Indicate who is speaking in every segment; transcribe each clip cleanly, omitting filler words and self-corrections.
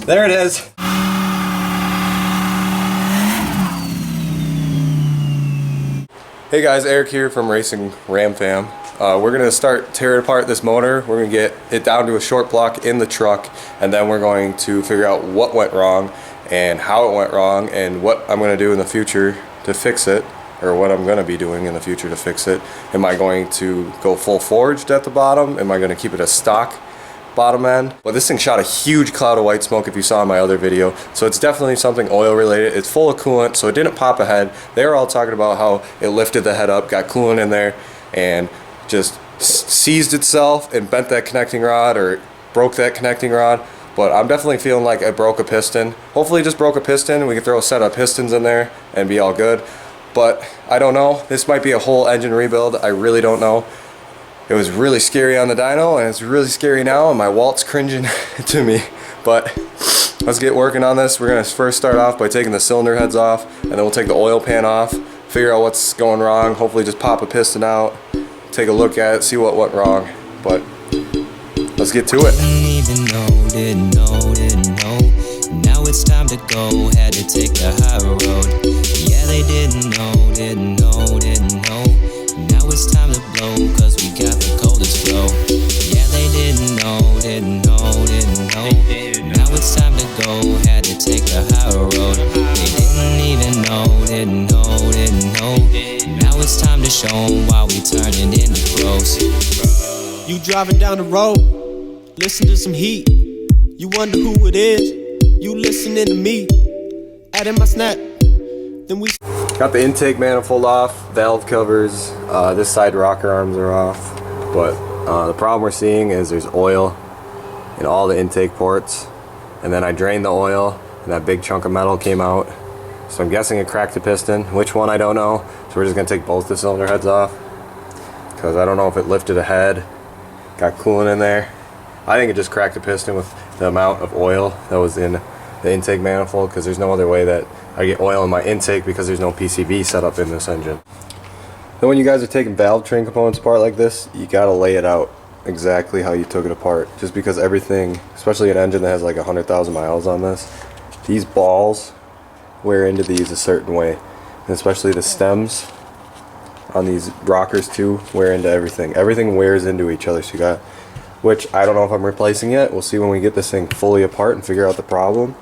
Speaker 1: There it is. Hey guys, Eric here from Racing Ram Fam. We're going to start tearing apart this motor. We're going to get it down to a short block in the truck, and then we're going to figure out what went wrong and how it went wrong and what I'm going to do in the future to fix it, or what I'm going to be doing in the future to fix it. Am I going to go full forged at the bottom? Am I going to keep it a stock bottom end? But this thing shot a huge cloud of white smoke if you saw my other video, so it's definitely something oil related. It's full of coolant, so it didn't pop a head. They were all talking about how it lifted the head up, got coolant in there, and just seized itself and bent that connecting rod or broke that connecting rod. But I'm definitely feeling like I broke a piston. Hopefully just broke a piston. We can throw a set of pistons in there and be all good. But I don't know. This might be a whole engine rebuild. I really don't know. It was really scary on the dyno, and it's really scary now, and my Walt's cringing to me. But let's get working on this. We're going to first start off by taking the cylinder heads off, and then we'll take the oil pan off, figure out what's going wrong, hopefully just pop a piston out, take a look at it, see what went wrong. But let's get to it.
Speaker 2: Didn't know. Now it's time to go, had to take the high road. Yeah, they didn't know. Now it's time to blow, cause we got the coldest flow. Yeah, they didn't know. Now it's time to go, had to take the high road. They didn't even know. Now it's time to show 'em why we turning into pros.
Speaker 3: You driving down the road, listen to some heat. You wonder who it is, you listening to me. Adding my snap, then we
Speaker 1: got the intake manifold off, valve covers, this side rocker arms are off, but the problem we're seeing is there's oil in all the intake ports, and then I drained the oil and that big chunk of metal came out, so I'm guessing it cracked the piston. Which one I don't know, so we're just going to take both the cylinder heads off because I don't know if it lifted a head, got coolant in there. I think it just cracked the piston with the amount of oil that was in the intake manifold, because there's no other way that I get oil in my intake because there's no PCV set up in this engine. Then when you guys are taking valve train components apart like this, you gotta lay it out exactly how you took it apart, just because everything, especially an engine that has like 100,000 miles on this, these balls wear into these a certain way, and especially the stems on these rockers too wear into everything. Everything wears into each other, so you got, which I don't know if I'm replacing yet. We'll see when we get this thing fully apart and figure out the problem.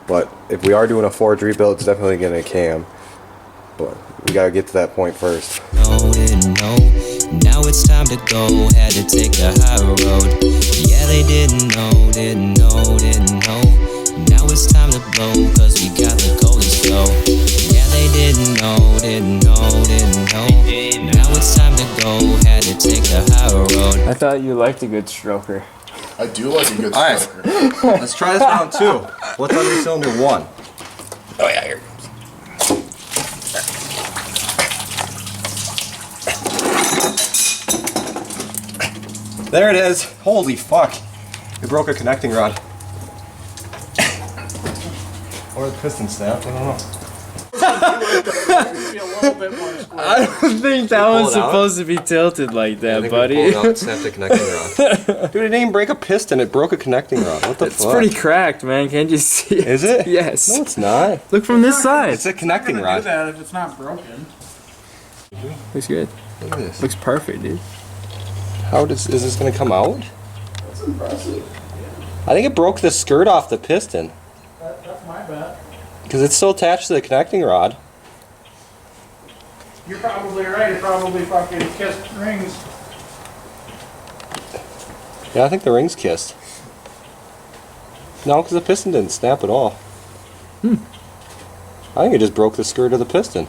Speaker 1: But if we are doing a forge rebuild, it's definitely getting a cam. But we gotta get to that point first.
Speaker 2: Now it's time to go, had to take the high road. Yeah, they didn't know. Now it's time to blow, cause we got the coldest flow. Yeah, they didn't know. Now it's time to go, had to take the high road.
Speaker 4: I thought you liked a good stroker.
Speaker 5: I do like a good
Speaker 1: Alright,
Speaker 5: stroker.
Speaker 1: let's try this round two. What's under cylinder one?
Speaker 5: Oh yeah, here it comes.
Speaker 1: There it is. Holy fuck. It broke a connecting rod. Or the piston snap, I don't know.
Speaker 4: I don't think that
Speaker 1: Pull
Speaker 4: one's
Speaker 1: it out?
Speaker 4: supposed to be tilted like that, buddy.
Speaker 1: Pull it out and snap the connecting rod. Dude, it didn't even break a piston, it broke a connecting rod. What the
Speaker 4: It's
Speaker 1: fuck?
Speaker 4: pretty cracked, man. Can't you see it?
Speaker 1: Is it?
Speaker 4: Yes.
Speaker 1: No, it's not.
Speaker 4: Look from this side.
Speaker 1: It's a connecting
Speaker 6: do
Speaker 1: rod.
Speaker 6: that if it's not broken.
Speaker 4: Looks good.
Speaker 1: Look at this.
Speaker 4: Looks perfect, dude.
Speaker 1: Is this gonna come out?
Speaker 5: That's impressive.
Speaker 1: I think it broke the skirt off the piston.
Speaker 6: That's my bet.
Speaker 1: Because it's still attached to the connecting rod.
Speaker 6: You're probably right. It probably fucking kissed rings.
Speaker 1: Yeah, I think the ring's kissed. No, because the piston didn't snap at all. I think it just broke the skirt of the piston.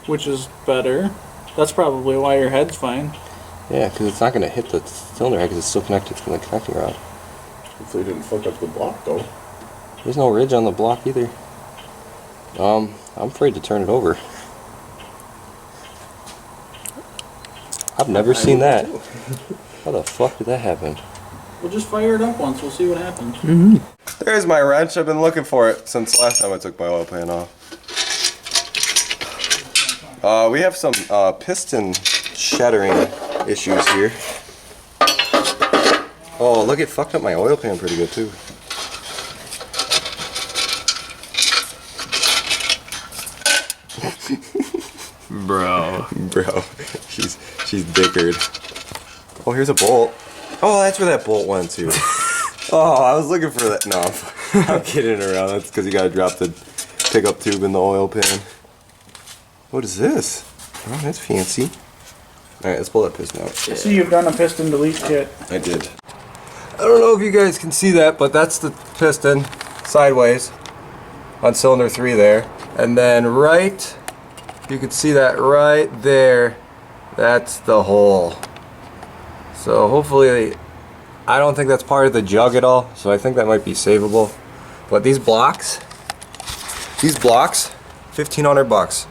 Speaker 6: Which is better. That's probably why your head's fine.
Speaker 1: Yeah, because it's not going to hit the cylinder head because it's still connected to the connecting rod.
Speaker 5: Hopefully it didn't fuck up the block though.
Speaker 1: There's no ridge on the block either. I'm afraid to turn it over. I've never seen that. How the fuck did that happen?
Speaker 6: We'll just fire it up once. We'll see what happens.
Speaker 1: There's my wrench. I've been looking for it since last time I took my oil pan off. We have some piston shattering issues here. Oh, look, it fucked up my oil pan pretty good too.
Speaker 4: Bro.
Speaker 1: Bro, she's dickered. Oh, here's a bolt. Oh, that's where that bolt went to. Oh, I was looking for that. No, I'm kidding around. That's because you gotta drop the pickup tube in the oil pan. What is this? Oh, that's fancy. Alright, let's pull that piston out.
Speaker 6: I see you've done a piston delete kit.
Speaker 1: I did. I don't know if you guys can see that, but that's the piston sideways on cylinder 3 there. And then right, you can see that right there, that's the hole. So hopefully, I don't think that's part of the jug at all, so I think that might be savable. But these blocks, 1,500 bucks.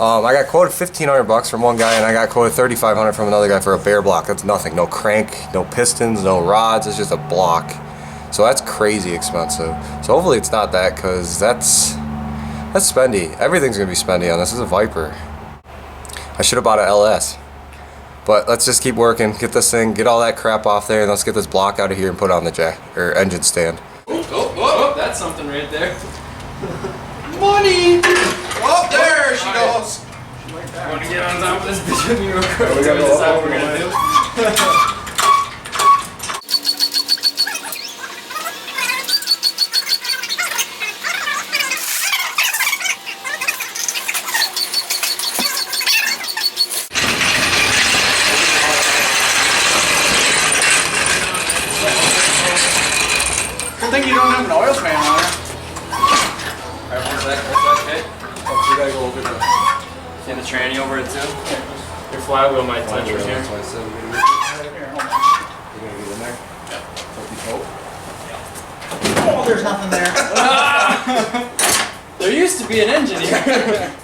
Speaker 1: I got quoted 1,500 bucks from one guy, and I got quoted 3,500 from another guy for a bare block. That's nothing. No crank, no pistons, no rods. It's just a block. So that's crazy expensive. So hopefully it's not that, because that's spendy. Everything's gonna be spendy on this. This is a Viper. I should have bought an LS. But let's just keep working. Get this thing, get all that crap off there, and let's get this block out of here and put it on the jack or engine stand.
Speaker 4: Oh, that's something right there.
Speaker 1: Money! Oh, there she goes.
Speaker 4: Want to get on top of this bitch with me real quick? We gotta decide what we're gonna do.
Speaker 6: Good thing you don't have an oil pan on it.
Speaker 4: Alright, one sec, okay?
Speaker 1: We gotta go over there.
Speaker 4: See the tranny over it too? Your flywheel might touch right here.
Speaker 1: That's why I said we're gonna
Speaker 6: Here, hold on.
Speaker 1: get in there.
Speaker 6: Oh, there's nothing there.
Speaker 4: There used to be an engine here.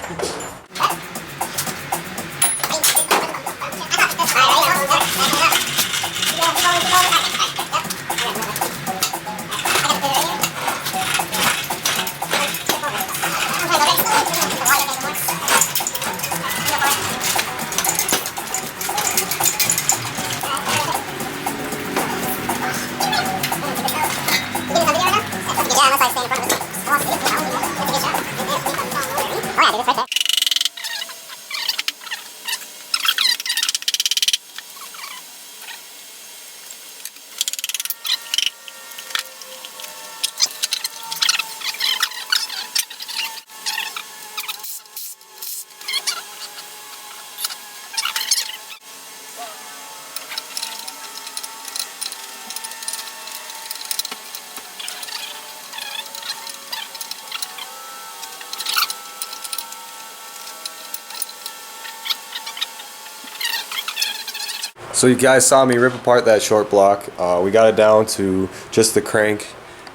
Speaker 1: So you guys saw me rip apart that short block. We got it down to just the crank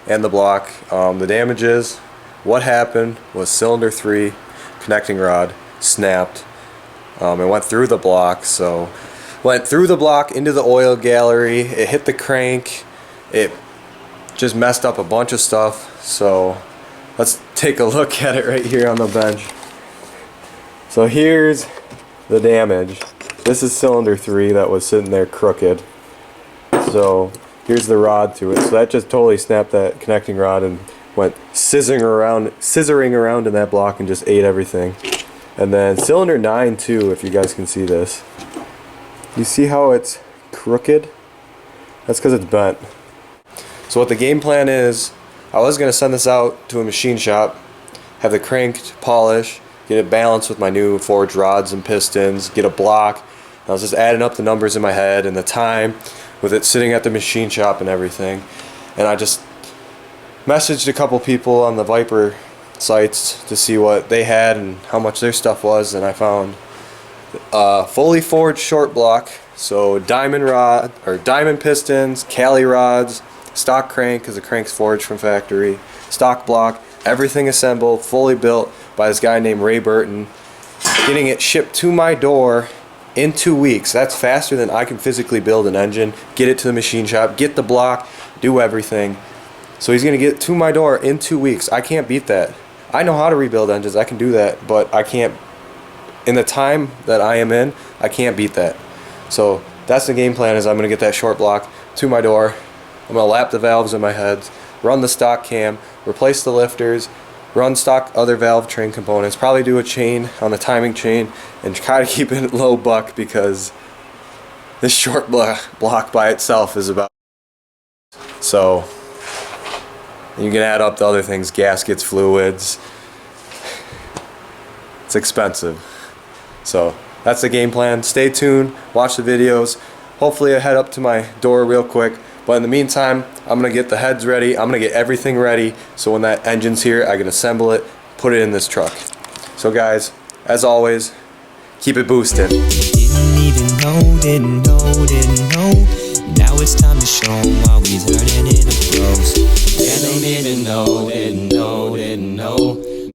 Speaker 1: and the block. The damages, what happened was cylinder 3 connecting rod snapped. It went through the block, so went through the block into the oil gallery. It hit the crank. It just messed up a bunch of stuff. So let's take a look at it right here on the bench. So here's the damage. This is cylinder 3 that was sitting there crooked. So here's the rod to it. So that just totally snapped that connecting rod and went scissoring around in that block and just ate everything. And then cylinder 9 too, if you guys can see this. You see how it's crooked? That's because it's bent. So what the game plan is, I was going to send this out to a machine shop, have the crank polish, get it balanced with my new forged rods and pistons, get a block. I was just adding up the numbers in my head and the time with it sitting at the machine shop and everything. And I just messaged a couple people on the Viper sites to see what they had and how much their stuff was, and I found a fully forged short block. So diamond rod or diamond pistons, Cali rods, stock crank because the crank's forged from factory, stock block, everything assembled, fully built by this guy named Ray Burton, getting it shipped to my door in 2 weeks. That's faster than I can physically build an engine, get it to the machine shop, get the block, do everything. So he's gonna get it to my door in 2 weeks. I can't beat that. I know how to rebuild engines, I can do that, but I can't, in the time that I am in, I can't beat that. So that's the game plan, is I'm gonna get that short block to my door. I'm gonna lap the valves in my head, run the stock cam, replace the lifters, run stock other valve train components, probably do a chain on the timing chain, and try to keep it low buck because this short block by itself is about, so you can add up the other things, gaskets, fluids, it's expensive. So that's the game plan. Stay tuned, watch the videos. Hopefully I head up to my door real quick, but in the meantime I'm gonna get the heads ready, I'm gonna get everything ready, so when that engine's here I can assemble it, put it in this truck. So guys, as always, keep it boosting.
Speaker 2: Didn't even know, didn't know, didn't know. Now it's time to show 'em why we turning into pros. Yeah, they didn't know, didn't know, didn't know.